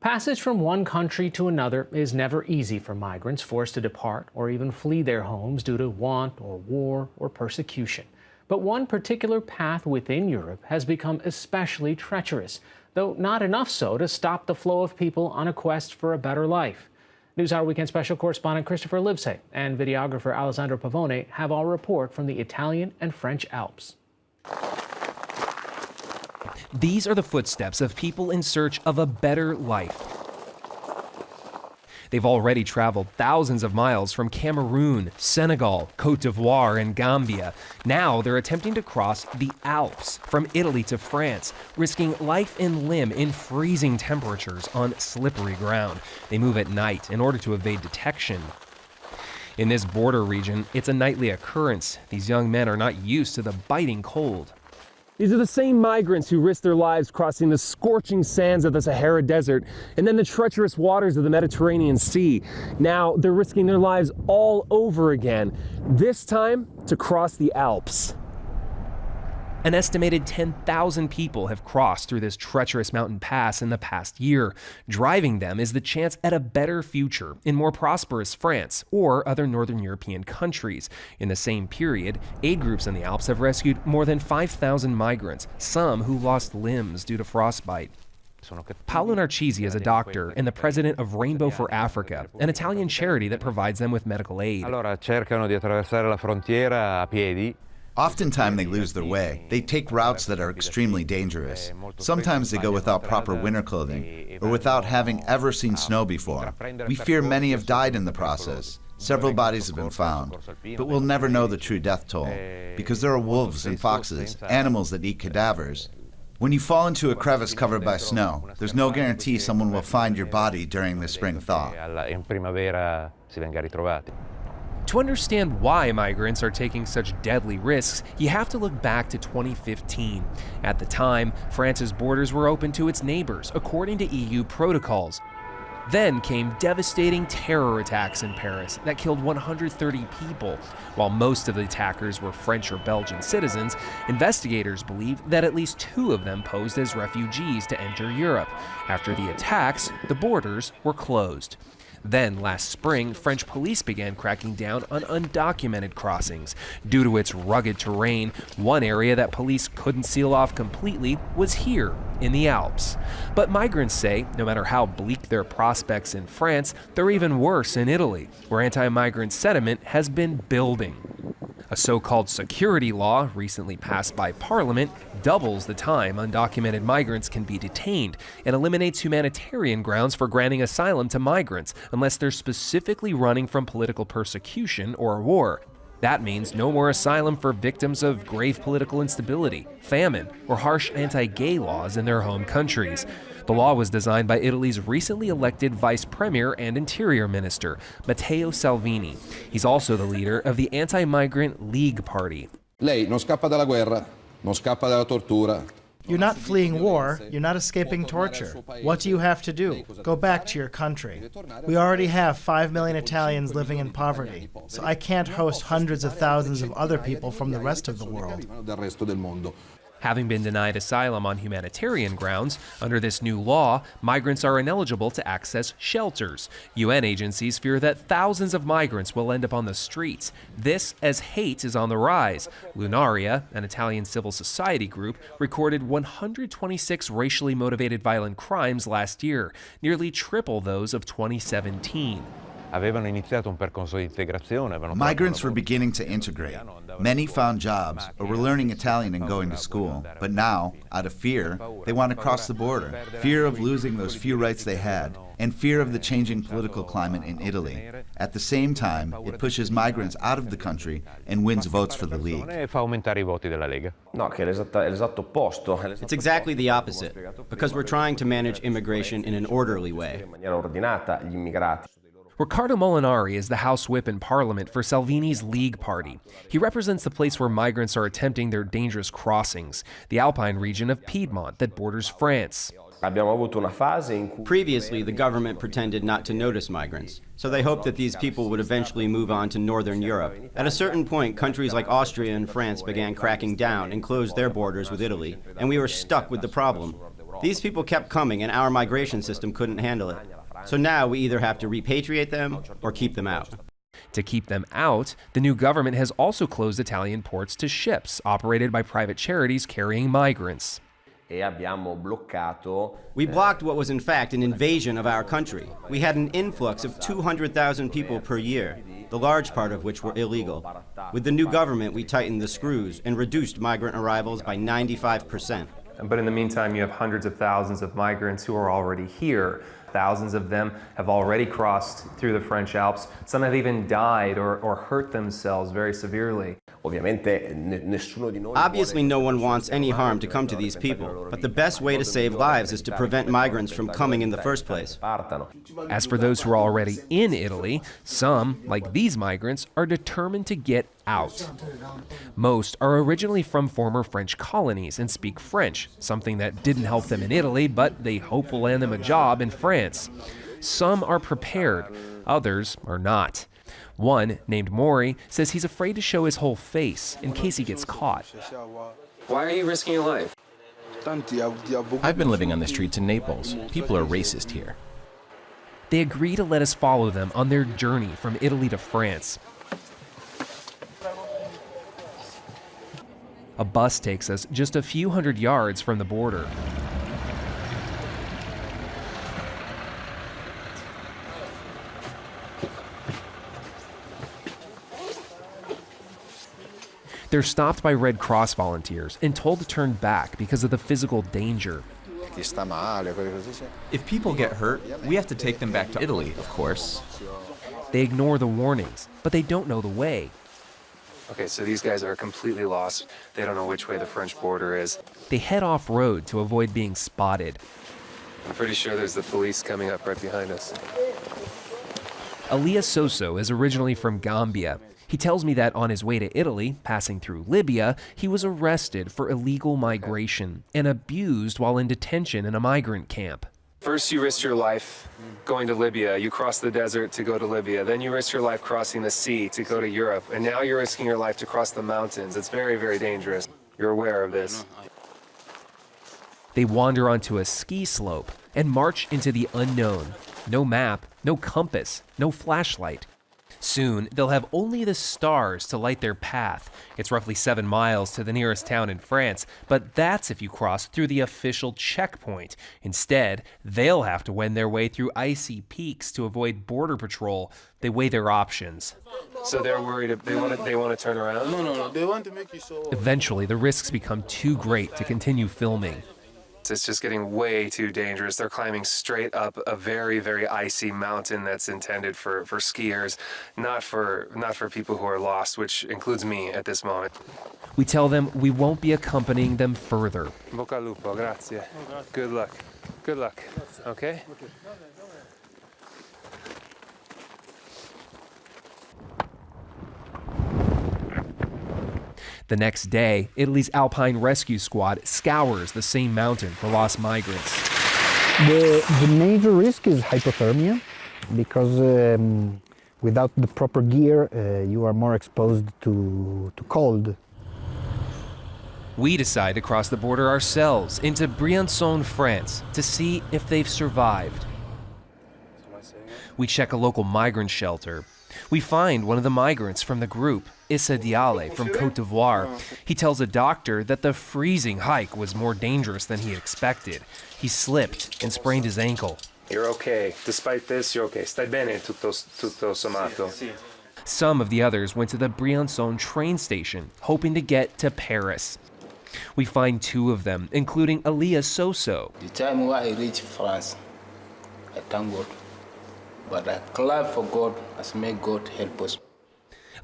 Passage from one country to another is never easy for migrants forced to depart or even flee their homes due to want or war or persecution. But one particular path within Europe has become especially treacherous, though not enough so to stop the flow of people on a quest for a better life. NewsHour Weekend Special Correspondent Christopher Livesay and videographer Alessandro Pavone have our report from the Italian and French Alps. These are the footsteps of people in search of a better life. They've already traveled thousands of miles from Cameroon, Senegal, Côte d'Ivoire, and Gambia. Now they're attempting to cross the Alps from Italy to France, risking life and limb in freezing temperatures on slippery ground. They move at night in order to evade detection. In this border region, it's a nightly occurrence. These young men are not used to the biting cold. These are the same migrants who risked their lives crossing the scorching sands of the Sahara Desert and then the treacherous waters of the Mediterranean Sea. Now they're risking their lives all over again, this time to cross the Alps. An estimated 10,000 people have crossed through this treacherous mountain pass in the past year. Driving them is the chance at a better future in more prosperous France or other Northern European countries. In the same period, aid groups in the Alps have rescued more than 5,000 migrants, some who lost limbs due to frostbite. Paolo Narcisi is a doctor and the president of Rainbow for Africa, an Italian charity that provides them with medical aid. Oftentimes they lose their way. They take routes that are extremely dangerous. Sometimes they go without proper winter clothing or without having ever seen snow before. We fear many have died in the process. Several bodies have been found, but we'll never know the true death toll because there are wolves and foxes, animals that eat cadavers. When you fall into a crevice covered by snow, there's no guarantee someone will find your body during the spring thaw. To understand why migrants are taking such deadly risks, you have to look back to 2015. At the time, France's borders were open to its neighbors, according to EU protocols. Then came devastating terror attacks in Paris that killed 130 people. While most of the attackers were French or Belgian citizens, investigators believe that at least 2 of them posed as refugees to enter Europe. After the attacks, the borders were closed. Then, last spring, French police began cracking down on undocumented crossings. Due to its rugged terrain, one area that police couldn't seal off completely was here, in the Alps. But migrants say, no matter how bleak their prospects in France, they're even worse in Italy, where anti-migrant sentiment has been building. A so-called security law, recently passed by Parliament, doubles the time undocumented migrants can be detained and eliminates humanitarian grounds for granting asylum to migrants unless they're specifically running from political persecution or war. That means no more asylum for victims of grave political instability, famine, or harsh anti-gay laws in their home countries. The law was designed by Italy's recently elected Vice Premier and Interior Minister, Matteo Salvini. He's also the leader of the Anti-Migrant League Party. Lei non scappa dalla guerra, non scappa dalla tortura. You're not fleeing war, you're not escaping torture. What do you have to do? Go back to your country. We already have 5 million Italians living in poverty, so I can't host hundreds of thousands of other people from the rest of the world. Having been denied asylum on humanitarian grounds, under this new law, migrants are ineligible to access shelters. UN agencies fear that thousands of migrants will end up on the streets. This as hate is on the rise. Lunaria, an Italian civil society group, recorded 126 racially motivated violent crimes last year, nearly triple those of 2017. Migrants were beginning to integrate. Many found jobs or were learning Italian and going to school. But now, out of fear, they want to cross the border. Fear of losing those few rights they had, and fear of the changing political climate in Italy. At the same time, it pushes migrants out of the country and wins votes for the League. It's exactly the opposite, because we're trying to manage immigration in an orderly way. Riccardo Molinari is the House Whip in Parliament for Salvini's League Party. He represents the place where migrants are attempting their dangerous crossings, the Alpine region of Piedmont that borders France. Previously, the government pretended not to notice migrants, so they hoped that these people would eventually move on to Northern Europe. At a certain point, countries like Austria and France began cracking down and closed their borders with Italy, and we were stuck with the problem. These people kept coming, and our migration system couldn't handle it. So now we either have to repatriate them or keep them out. To keep them out, the new government has also closed Italian ports to ships operated by private charities carrying migrants. We blocked what was in fact an invasion of our country. We had an influx of 200,000 people per year, the large part of which were illegal. With the new government, we tightened the screws and reduced migrant arrivals by 95%. But in the meantime, you have hundreds of thousands of migrants who are already here. Thousands of them have already crossed through the French Alps. Some have even died or hurt themselves very severely. Obviously, no one wants any harm to come to these people, but the best way to save lives is to prevent migrants from coming in the first place. As for those who are already in Italy, some, like these migrants, are determined to get out. Most are originally from former French colonies and speak French, something that didn't help them in Italy, but they hope will land them a job in France. Some are prepared, others are not. One, named Mori, says he's afraid to show his whole face in case he gets caught. Why are you risking your life? I've been living on the streets in Naples. People are racist here. They agree to let us follow them on their journey from Italy to France. A bus takes us just a few hundred yards from the border. They're stopped by Red Cross volunteers and told to turn back because of the physical danger. If people get hurt, we have to take them back to Italy, of course. They ignore the warnings, but they don't know the way. Okay, so these guys are completely lost. They don't know which way the French border is. They head off-road to avoid being spotted. I'm pretty sure there's the police coming up right behind us. Elia Soso is originally from Gambia. He tells me that on his way to Italy, passing through Libya, he was arrested for illegal migration and abused while in detention in a migrant camp. First you risked your life going to Libya. You crossed the desert to go to Libya. Then you risked your life crossing the sea to go to Europe. And now you're risking your life to cross the mountains. It's very, very dangerous. You're aware of this. They wander onto a ski slope and march into the unknown. No map, no compass, no flashlight. Soon, they'll have only the stars to light their path. It's roughly 7 miles to the nearest town in France, but that's if you cross through the official checkpoint. Instead, they'll have to wend their way through icy peaks to avoid border patrol. They weigh their options. So they're worried, they want to turn around? No, they want to make you so... Eventually, the risks become too great to continue filming. It's just getting way too dangerous. They're climbing straight up a very, very icy mountain that's intended for skiers, not for people who are lost, which includes me at this moment. We tell them we won't be accompanying them further. Bocca al lupo, grazie. Good luck. Good luck. Okay? The next day, Italy's Alpine Rescue Squad scours the same mountain for lost migrants. The major risk is hypothermia, because without the proper gear, you are more exposed to cold. We decide to cross the border ourselves into Briançon, France, to see if they've survived. We check a local migrant shelter. We find one of the migrants from the group, Issa Diale from Côte d'Ivoire. He tells a doctor that the freezing hike was more dangerous than he expected. He slipped and sprained his ankle. You're okay. Despite this, you're okay. Stai bene tutto sommato. Some of the others went to the Briançon train station, hoping to get to Paris. We find 2 of them, including Elia Soso. The time when I reached France, I thank God. But I clap for God as may God help us.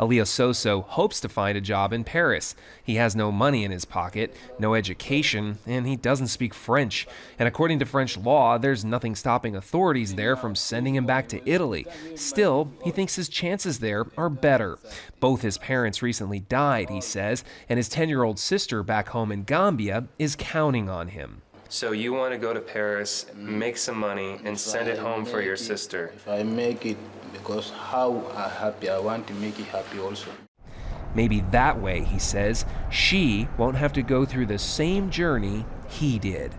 Elia Soso hopes to find a job in Paris. He has no money in his pocket, no education, and he doesn't speak French. And according to French law, there's nothing stopping authorities there from sending him back to Italy. Still, he thinks his chances there are better. Both his parents recently died, he says, and his 10-year-old sister back home in Gambia is counting on him. So you want to go to Paris, make some money, and send it home for your sister. If I make it, because how I'm happy, I want to make it happy also. Maybe that way, he says, she won't have to go through the same journey he did.